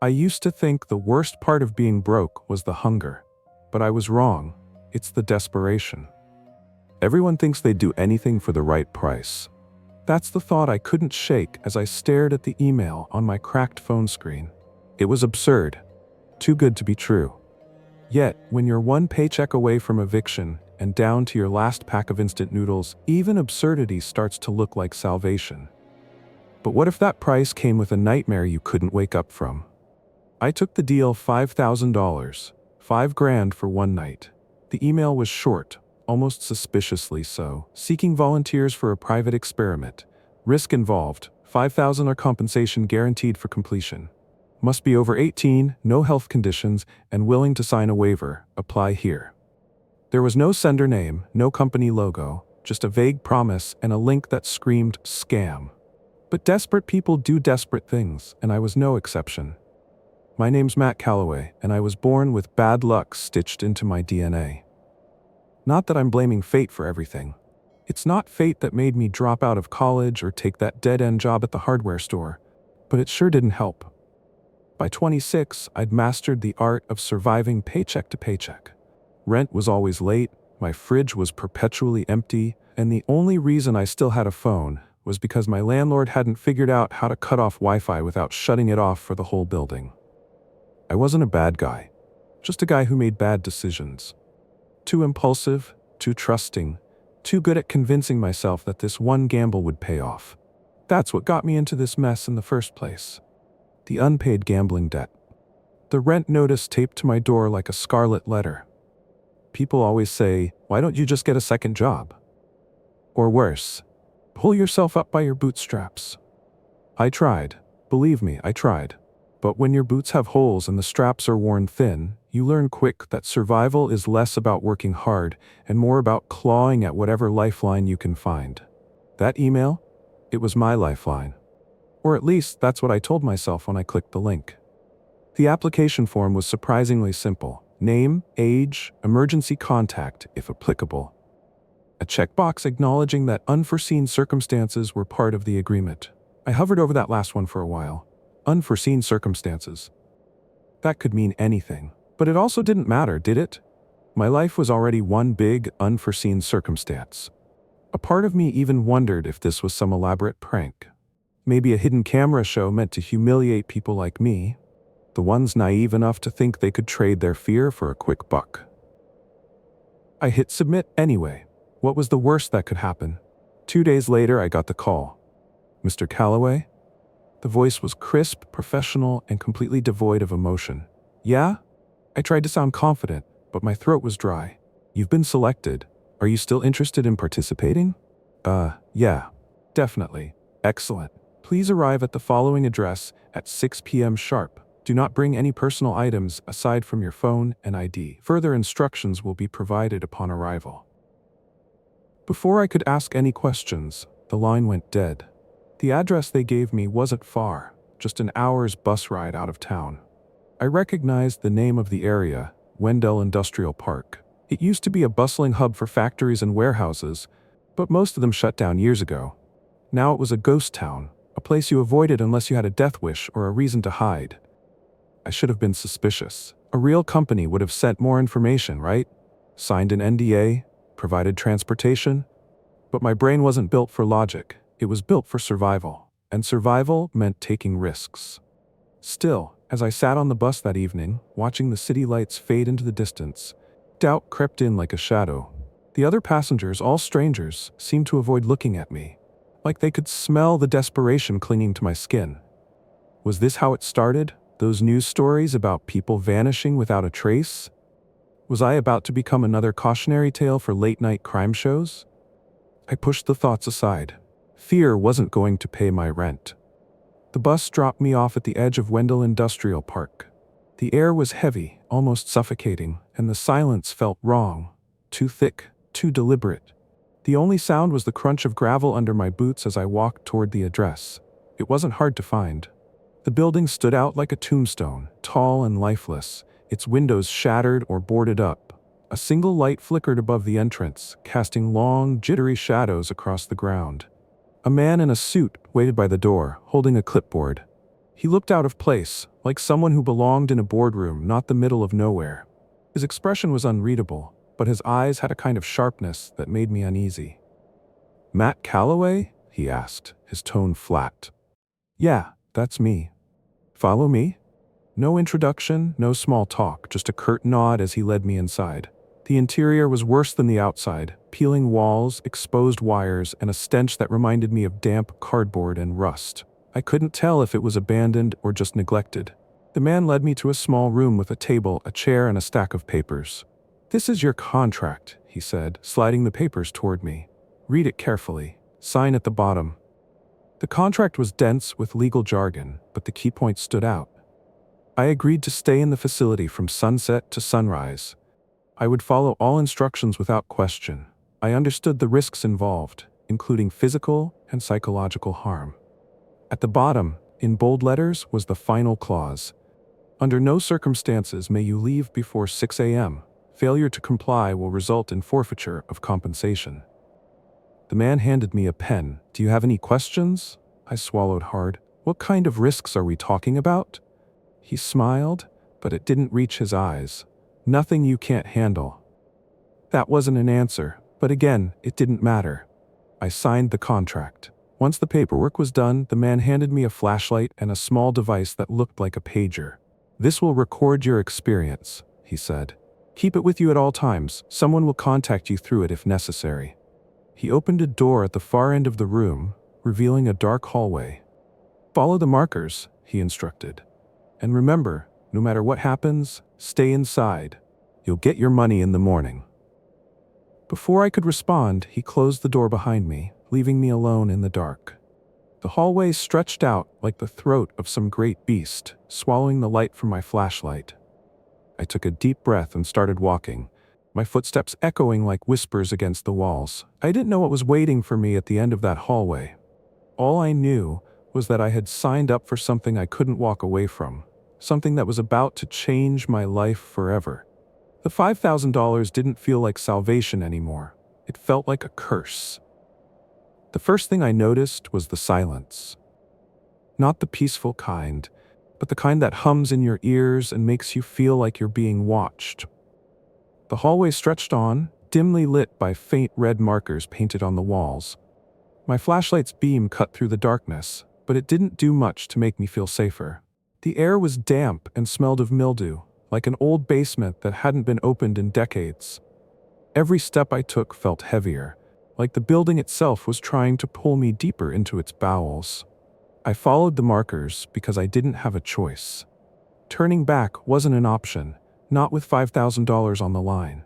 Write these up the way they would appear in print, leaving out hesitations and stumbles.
I used to think the worst part of being broke was the hunger. But I was wrong. It's the desperation. Everyone thinks they'd do anything for the right price. That's the thought I couldn't shake as I stared at the email on my cracked phone screen. It was absurd. Too good to be true. Yet, when you're one paycheck away from eviction and down to your last pack of instant noodles, even absurdity starts to look like salvation. But what if that price came with a nightmare you couldn't wake up from? I took the deal, $5,000, $5,000 for one night. The email was short, almost suspiciously so. Seeking volunteers for a private experiment. Risk involved, $5,000 compensation guaranteed for completion. Must be over 18, no health conditions, and willing to sign a waiver. Apply here. There was no sender name, no company logo, just a vague promise and a link that screamed scam. But desperate people do desperate things, and I was no exception. My name's Matt Calloway, and I was born with bad luck stitched into my DNA. Not that I'm blaming fate for everything. It's not fate that made me drop out of college or take that dead-end job at the hardware store, but it sure didn't help. By 26, I'd mastered the art of surviving paycheck to paycheck. Rent was always late, my fridge was perpetually empty, and the only reason I still had a phone was because my landlord hadn't figured out how to cut off Wi-Fi without shutting it off for the whole building. I wasn't a bad guy, just a guy who made bad decisions. Too impulsive, too trusting, too good at convincing myself that this one gamble would pay off. That's what got me into this mess in the first place. The unpaid gambling debt. The rent notice taped to my door like a scarlet letter. People always say, why don't you just get a second job? Or worse, pull yourself up by your bootstraps. I tried. Believe me, I tried. But when your boots have holes and the straps are worn thin, you learn quick that survival is less about working hard and more about clawing at whatever lifeline you can find. That email? It was my lifeline. Or at least that's what I told myself when I clicked the link. The application form was surprisingly simple. Name, age, emergency contact, if applicable. A checkbox acknowledging that unforeseen circumstances were part of the agreement. I hovered over that last one for a while. Unforeseen circumstances. That could mean anything. But it also didn't matter, did it? My life was already one big, unforeseen circumstance. A part of me even wondered if this was some elaborate prank. Maybe a hidden camera show meant to humiliate people like me, the ones naive enough to think they could trade their fear for a quick buck. I hit submit anyway. What was the worst that could happen? 2 days later, I got the call. Mr. Calloway? The voice was crisp, professional, and completely devoid of emotion. Yeah? I tried to sound confident, but my throat was dry. You've been selected. Are you still interested in participating? Yeah. Definitely. Excellent. Please arrive at the following address at 6 p.m. sharp. Do not bring any personal items aside from your phone and ID. Further instructions will be provided upon arrival. Before I could ask any questions, the line went dead. The address they gave me wasn't far, just an hour's bus ride out of town. I recognized the name of the area, Wendell Industrial Park. It used to be a bustling hub for factories and warehouses, but most of them shut down years ago. Now it was a ghost town, a place you avoided unless you had a death wish or a reason to hide. I should have been suspicious. A real company would have sent more information, right? Signed an NDA, provided transportation. But my brain wasn't built for logic. It was built for survival. And survival meant taking risks. Still, as I sat on the bus that evening, watching the city lights fade into the distance, doubt crept in like a shadow. The other passengers, all strangers, seemed to avoid looking at me, like they could smell the desperation clinging to my skin. Was this how it started? Those news stories about people vanishing without a trace? Was I about to become another cautionary tale for late-night crime shows? I pushed the thoughts aside. Fear wasn't going to pay my rent. The bus dropped me off at the edge of Wendell Industrial Park. The air was heavy, almost suffocating, and the silence felt wrong. Too thick, too deliberate. The only sound was the crunch of gravel under my boots as I walked toward the address. It wasn't hard to find. The building stood out like a tombstone, tall and lifeless, its windows shattered or boarded up. A single light flickered above the entrance, casting long, jittery shadows across the ground. A man in a suit waited by the door, holding a clipboard. He looked out of place, like someone who belonged in a boardroom, not the middle of nowhere. His expression was unreadable, but his eyes had a kind of sharpness that made me uneasy. "Matt Calloway?" he asked, his tone flat. "Yeah, that's me. Follow me?" No introduction, no small talk, just a curt nod as he led me inside. The interior was worse than the outside, peeling walls, exposed wires, and a stench that reminded me of damp cardboard and rust. I couldn't tell if it was abandoned or just neglected. The man led me to a small room with a table, a chair, and a stack of papers. "This is your contract," he said, sliding the papers toward me. "Read it carefully. Sign at the bottom." The contract was dense with legal jargon, but the key points stood out. I agreed to stay in the facility from sunset to sunrise. I would follow all instructions without question. I understood the risks involved, including physical and psychological harm. At the bottom, in bold letters, was the final clause. Under no circumstances may you leave before 6 a.m. Failure to comply will result in forfeiture of compensation. The man handed me a pen. "Do you have any questions?" I swallowed hard. "What kind of risks are we talking about?" He smiled, but it didn't reach his eyes. "Nothing you can't handle." That wasn't an answer, but again, it didn't matter. I signed the contract. Once the paperwork was done, the man handed me a flashlight and a small device that looked like a pager. "This will record your experience," he said. "Keep it with you at all times. Someone will contact you through it if necessary." He opened a door at the far end of the room, revealing a dark hallway. "Follow the markers," he instructed. "And remember, no matter what happens, stay inside. You'll get your money in the morning." Before I could respond, he closed the door behind me, leaving me alone in the dark. The hallway stretched out like the throat of some great beast, swallowing the light from my flashlight. I took a deep breath and started walking, my footsteps echoing like whispers against the walls. I didn't know what was waiting for me at the end of that hallway. All I knew was that I had signed up for something I couldn't walk away from, something that was about to change my life forever. The $5,000 didn't feel like salvation anymore. It felt like a curse. The first thing I noticed was the silence. Not the peaceful kind, but the kind that hums in your ears and makes you feel like you're being watched. The hallway stretched on, dimly lit by faint red markers painted on the walls. My flashlight's beam cut through the darkness, but it didn't do much to make me feel safer. The air was damp and smelled of mildew, like an old basement that hadn't been opened in decades. Every step I took felt heavier, like the building itself was trying to pull me deeper into its bowels. I followed the markers because I didn't have a choice. Turning back wasn't an option, not with $5,000 on the line.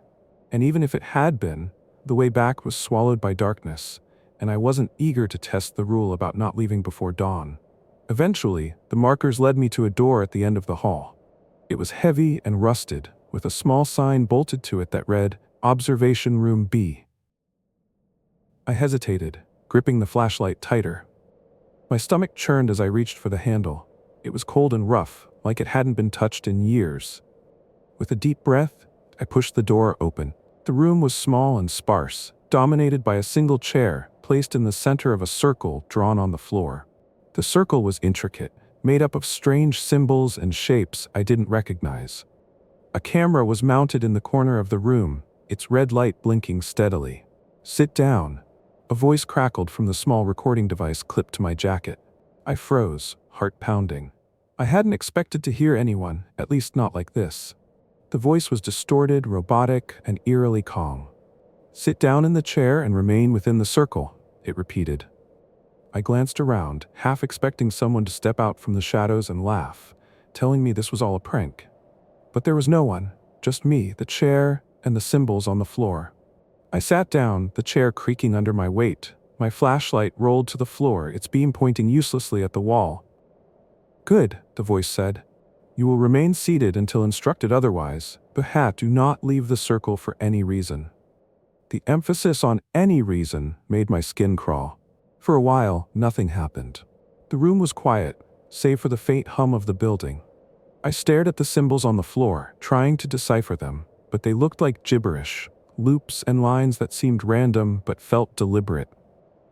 And even if it had been, the way back was swallowed by darkness, and I wasn't eager to test the rule about not leaving before dawn. Eventually, the markers led me to a door at the end of the hall. It was heavy and rusted, with a small sign bolted to it that read, "Observation Room B." I hesitated, gripping the flashlight tighter. My stomach churned as I reached for the handle. It was cold and rough, like it hadn't been touched in years. With a deep breath, I pushed the door open. The room was small and sparse, dominated by a single chair, placed in the center of a circle drawn on the floor. The circle was intricate, made up of strange symbols and shapes I didn't recognize. A camera was mounted in the corner of the room, its red light blinking steadily. "Sit down." A voice crackled from the small recording device clipped to my jacket. I froze, heart pounding. I hadn't expected to hear anyone, at least not like this. The voice was distorted, robotic, and eerily calm. "Sit down in the chair and remain within the circle," it repeated. I glanced around, half expecting someone to step out from the shadows and laugh, telling me this was all a prank. But there was no one, just me, the chair, and the symbols on the floor. I sat down, the chair creaking under my weight. My flashlight rolled to the floor, its beam pointing uselessly at the wall. "Good," the voice said. "You will remain seated until instructed otherwise, but do not leave the circle for any reason." The emphasis on "any reason" made my skin crawl. For a while, nothing happened. The room was quiet, save for the faint hum of the building. I stared at the symbols on the floor, trying to decipher them, but they looked like gibberish, loops and lines that seemed random but felt deliberate.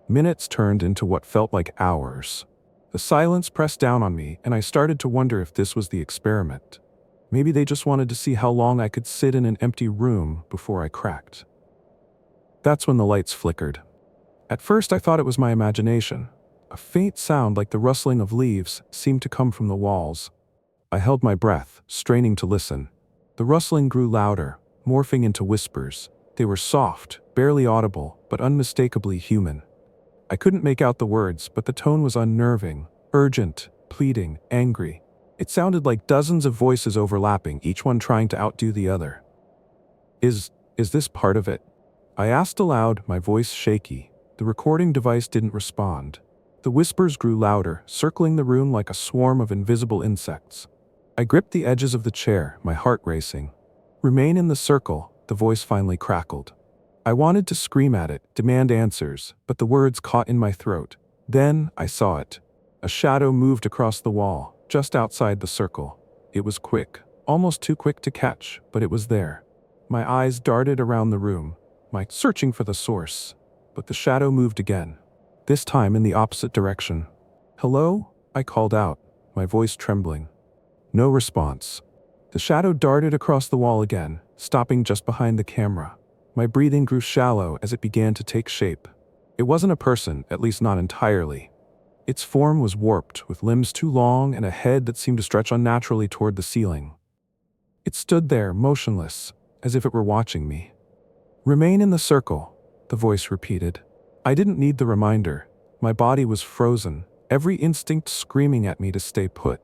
Minutes turned into what felt like hours. The silence pressed down on me, and I started to wonder if this was the experiment. Maybe they just wanted to see how long I could sit in an empty room before I cracked. That's when the lights flickered. At first I thought it was my imagination. A faint sound like the rustling of leaves seemed to come from the walls. I held my breath, straining to listen. The rustling grew louder, morphing into whispers. They were soft, barely audible, but unmistakably human. I couldn't make out the words, but the tone was unnerving, urgent, pleading, angry. It sounded like dozens of voices overlapping, each one trying to outdo the other. Is this part of it? I asked aloud, my voice shaky. The recording device didn't respond. The whispers grew louder, circling the room like a swarm of invisible insects. I gripped the edges of the chair, my heart racing. "Remain in the circle," the voice finally crackled. I wanted to scream at it, demand answers, but the words caught in my throat. Then I saw it. A shadow moved across the wall, just outside the circle. It was quick, almost too quick to catch, but it was there. My eyes darted around the room, searching for the source. But the shadow moved again, this time in the opposite direction. "Hello?" I called out, my voice trembling. No response. The shadow darted across the wall again, stopping just behind the camera. My breathing grew shallow as it began to take shape. It wasn't a person, at least not entirely. Its form was warped, with limbs too long and a head that seemed to stretch unnaturally toward the ceiling. It stood there, motionless, as if it were watching me. "Remain in the circle," the voice repeated. I didn't need the reminder. My body was frozen, every instinct screaming at me to stay put.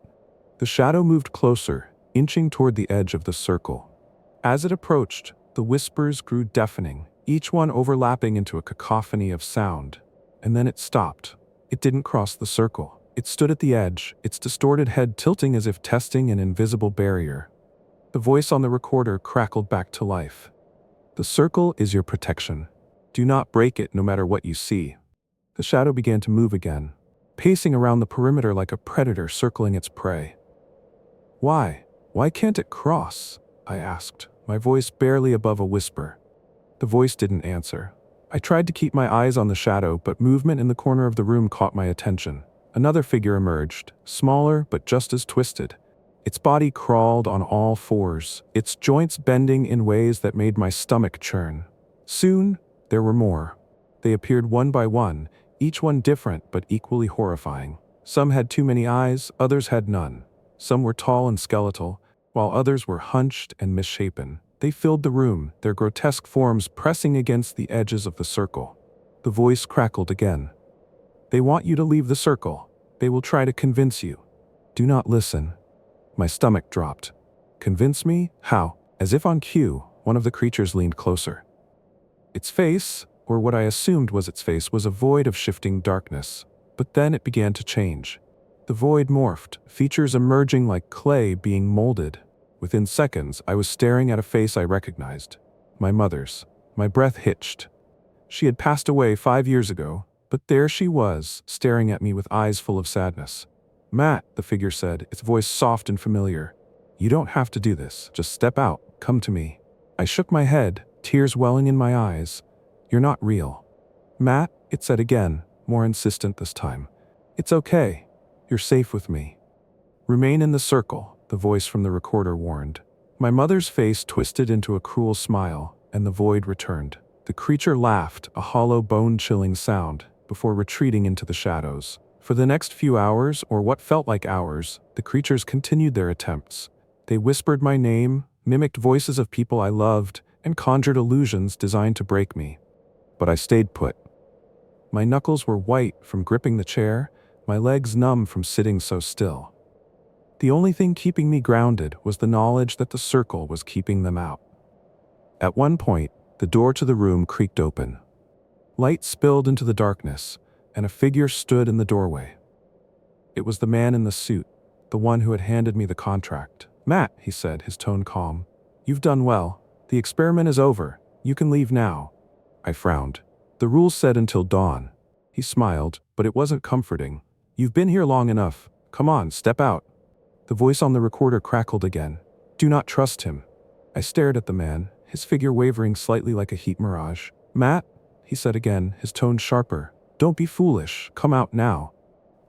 The shadow moved closer, inching toward the edge of the circle. As it approached, the whispers grew deafening, each one overlapping into a cacophony of sound. And then it stopped. It didn't cross the circle. It stood at the edge, its distorted head tilting as if testing an invisible barrier. The voice on the recorder crackled back to life. "The circle is your protection. Do not break it no matter what you see." The shadow began to move again, pacing around the perimeter like a predator circling its prey. "Why? Why can't it cross?" I asked, my voice barely above a whisper. The voice didn't answer. I tried to keep my eyes on the shadow, but movement in the corner of the room caught my attention. Another figure emerged, smaller but just as twisted. Its body crawled on all fours, its joints bending in ways that made my stomach churn. Soon, there were more. They appeared one by one, each one different but equally horrifying. Some had too many eyes, others had none. Some were tall and skeletal, while others were hunched and misshapen. They filled the room, their grotesque forms pressing against the edges of the circle. The voice crackled again. "They want you to leave the circle. They will try to convince you. Do not listen." My stomach dropped. Convince me? How? As if on cue, one of the creatures leaned closer. Its face, or what I assumed was its face, was a void of shifting darkness. But then it began to change. The void morphed, features emerging like clay being molded. Within seconds, I was staring at a face I recognized. My mother's. My breath hitched. She had passed away 5 years ago, but there she was, staring at me with eyes full of sadness. "Matt," the figure said, its voice soft and familiar. "You don't have to do this. Just step out. Come to me." I shook my head, tears welling in my eyes. "You're not real." "Matt," it said again, more insistent this time. "It's okay. You're safe with me." "Remain in the circle," the voice from the recorder warned. My mother's face twisted into a cruel smile, and the void returned. The creature laughed, a hollow, bone-chilling sound, before retreating into the shadows. For the next few hours, or what felt like hours, the creatures continued their attempts. They whispered my name, mimicked voices of people I loved, and conjured illusions designed to break me. But I stayed put. My knuckles were white from gripping the chair, my legs numb from sitting so still. The only thing keeping me grounded was the knowledge that the circle was keeping them out. At one point, the door to the room creaked open. Light spilled into the darkness, and a figure stood in the doorway. It was the man in the suit, the one who had handed me the contract. "Matt," he said, his tone calm. "You've done well. The experiment is over. You can leave now." I frowned. "The rules said until dawn." He smiled, but it wasn't comforting. "You've been here long enough. Come on, step out." The voice on the recorder crackled again. "Do not trust him." I stared at the man, his figure wavering slightly like a heat mirage. "Matt," he said again, his tone sharper. "Don't be foolish. Come out now."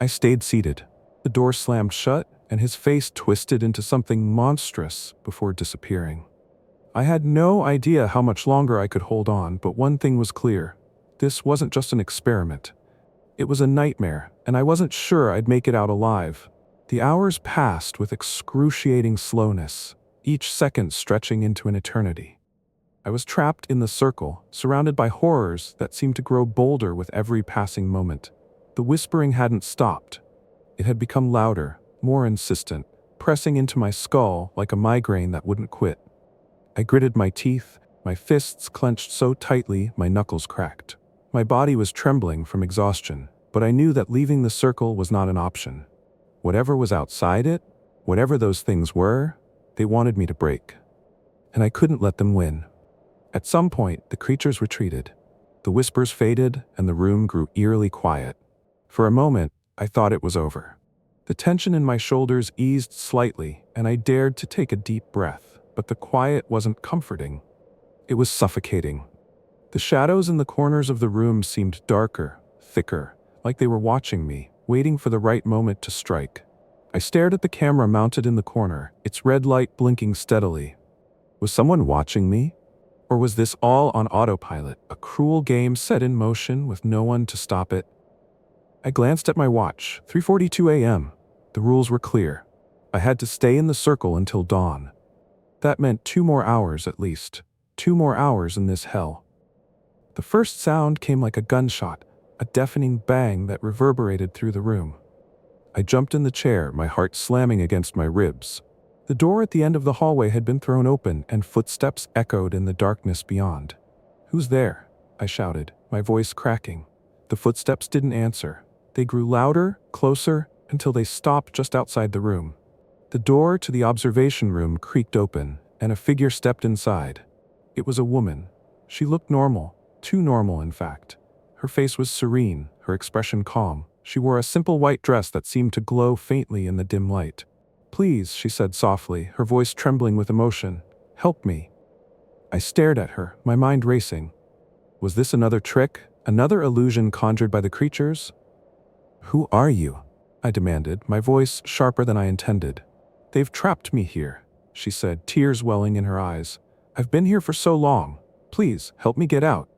I stayed seated. The door slammed shut, and his face twisted into something monstrous before disappearing. I had no idea how much longer I could hold on, but one thing was clear. This wasn't just an experiment. It was a nightmare, and I wasn't sure I'd make it out alive. The hours passed with excruciating slowness, each second stretching into an eternity. I was trapped in the circle, surrounded by horrors that seemed to grow bolder with every passing moment. The whispering hadn't stopped. It had become louder, more insistent, pressing into my skull like a migraine that wouldn't quit. I gritted my teeth, my fists clenched so tightly my knuckles cracked. My body was trembling from exhaustion, but I knew that leaving the circle was not an option. Whatever was outside it, whatever those things were, they wanted me to break. And I couldn't let them win. At some point, the creatures retreated. The whispers faded, and the room grew eerily quiet. For a moment, I thought it was over. The tension in my shoulders eased slightly, and I dared to take a deep breath, but the quiet wasn't comforting. It was suffocating. The shadows in the corners of the room seemed darker, thicker, like they were watching me, waiting for the right moment to strike. I stared at the camera mounted in the corner, its red light blinking steadily. Was someone watching me? Or was this all on autopilot, a cruel game set in motion with no one to stop it? I glanced at my watch, 3:42 a.m. The rules were clear. I had to stay in the circle until dawn. That meant 2 more hours at least. 2 more hours in this hell. The first sound came like a gunshot, a deafening bang that reverberated through the room. I jumped in the chair, my heart slamming against my ribs. The door at the end of the hallway had been thrown open, and footsteps echoed in the darkness beyond. "Who's there?" I shouted, my voice cracking. The footsteps didn't answer. They grew louder, closer, until they stopped just outside the room. The door to the observation room creaked open, and a figure stepped inside. It was a woman. She looked normal, too normal in fact. Her face was serene, her expression calm. She wore a simple white dress that seemed to glow faintly in the dim light. "Please," she said softly, her voice trembling with emotion. "Help me." I stared at her, my mind racing. Was this another trick? Another illusion conjured by the creatures? "Who are you?" I demanded, my voice sharper than I intended. "They've trapped me here," she said, tears welling in her eyes. "I've been here for so long. Please, help me get out."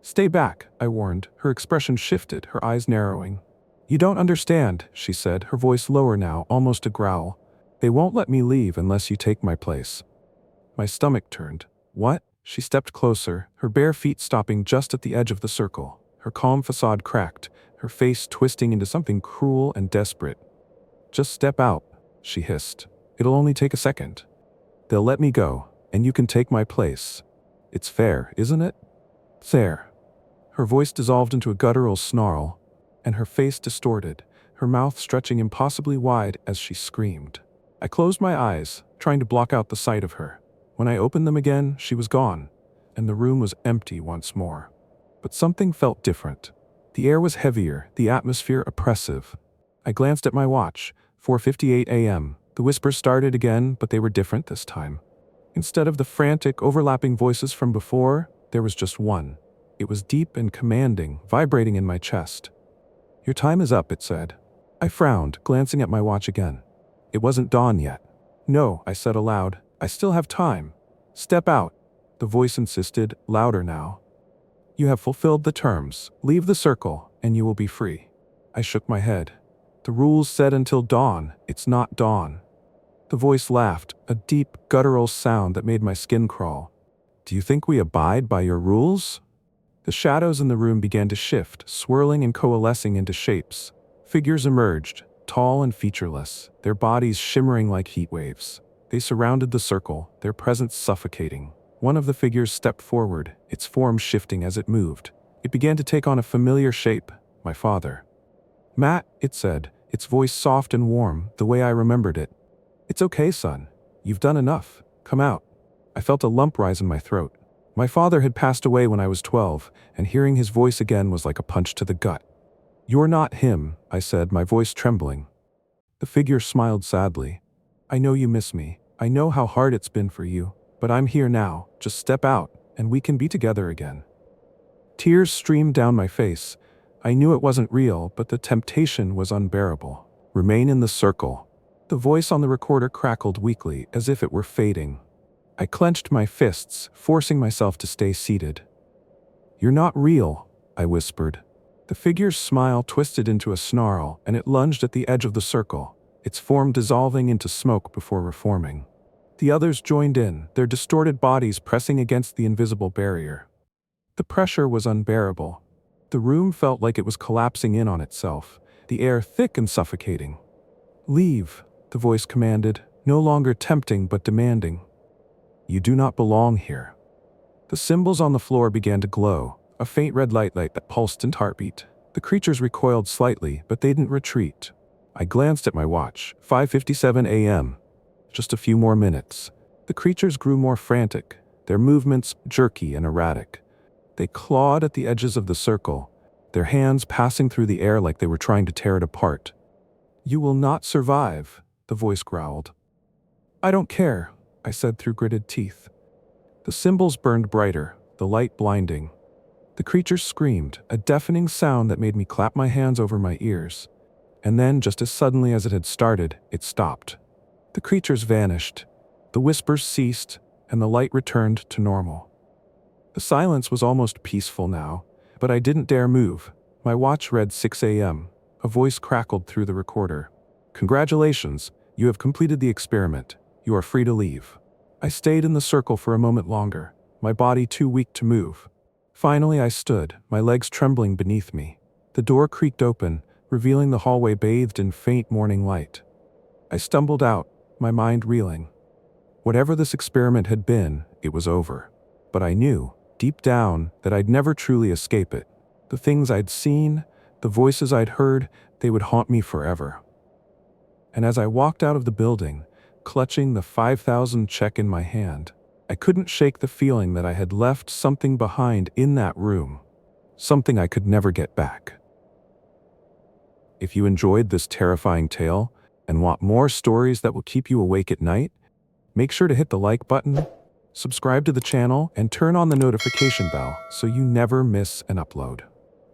"Stay back," I warned, her expression shifted, her eyes narrowing. "You don't understand," she said, her voice lower now, almost a growl. "They won't let me leave unless you take my place." My stomach turned. "What?" She stepped closer, her bare feet stopping just at the edge of the circle. Her calm facade cracked, her face twisting into something cruel and desperate. "Just step out," she hissed. "It'll only take a second. They'll let me go, and you can take my place. It's fair, isn't it?" "Fair." Her voice dissolved into a guttural snarl, and her face distorted, her mouth stretching impossibly wide as she screamed. I closed my eyes, trying to block out the sight of her. When I opened them again, she was gone, and the room was empty once more. But something felt different. The air was heavier, the atmosphere oppressive. I glanced at my watch, 4:58 a.m. The whispers started again, but they were different this time. Instead of the frantic, overlapping voices from before, there was just one. It was deep and commanding, vibrating in my chest. "Your time is up," it said. I frowned, glancing at my watch again. It wasn't dawn yet. "No," I said aloud. "I still have time. Step out." The voice insisted, louder now. "You have fulfilled the terms. Leave the circle, and you will be free." I shook my head. "The rules said until dawn. It's not dawn." The voice laughed, a deep, guttural sound that made my skin crawl. "Do you think we abide by your rules?" The shadows in the room began to shift, swirling and coalescing into shapes. Figures emerged, tall and featureless, their bodies shimmering like heat waves. They surrounded the circle, their presence suffocating. One of the figures stepped forward, its form shifting as it moved. It began to take on a familiar shape, my father. "Matt," it said, its voice soft and warm, the way I remembered it. "It's okay, son. You've done enough. Come out." I felt a lump rise in my throat. My father had passed away when I was 12, and hearing his voice again was like a punch to the gut. "You're not him," I said, my voice trembling. The figure smiled sadly. "I know you miss me. I know how hard it's been for you. But I'm here now. Just step out, and we can be together again." Tears streamed down my face. I knew it wasn't real, but the temptation was unbearable. Remain in the circle. The voice on the recorder crackled weakly, as if it were fading. I clenched my fists, forcing myself to stay seated. You're not real, I whispered. The figure's smile twisted into a snarl, and it lunged at the edge of the circle, its form dissolving into smoke before reforming. The others joined in, their distorted bodies pressing against the invisible barrier. The pressure was unbearable. The room felt like it was collapsing in on itself, the air thick and suffocating. Leave, the voice commanded, no longer tempting but demanding. You do not belong here. The symbols on the floor began to glow, a faint red light that pulsed in heartbeat. The creatures recoiled slightly, but they didn't retreat. I glanced at my watch, 5:57 a.m. Just a few more minutes. The creatures grew more frantic, their movements jerky and erratic. They clawed at the edges of the circle, their hands passing through the air like they were trying to tear it apart. You will not survive, the voice growled. I don't care, I said through gritted teeth. The symbols burned brighter, the light blinding. The creatures screamed, a deafening sound that made me clap my hands over my ears. And then, just as suddenly as it had started, it stopped. The creatures vanished. The whispers ceased, and the light returned to normal. The silence was almost peaceful now, but I didn't dare move. My watch read 6 a.m. A voice crackled through the recorder. Congratulations, you have completed the experiment. You are free to leave. I stayed in the circle for a moment longer, my body too weak to move. Finally I stood, my legs trembling beneath me. The door creaked open, revealing the hallway bathed in faint morning light. I stumbled out, my mind reeling. Whatever this experiment had been, it was over. But I knew, deep down, that I'd never truly escape it. The things I'd seen, the voices I'd heard, they would haunt me forever. And as I walked out of the building, clutching the 5,000 check in my hand, I couldn't shake the feeling that I had left something behind in that room. Something I could never get back. If you enjoyed this terrifying tale and want more stories that will keep you awake at night, make sure to hit the like button, subscribe to the channel, and turn on the notification bell so you never miss an upload.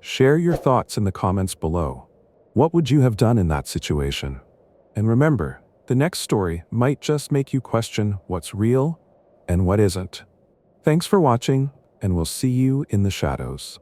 Share your thoughts in the comments below. What would you have done in that situation? And remember, the next story might just make you question what's real and what isn't. Thanks for watching, and we'll see you in the shadows.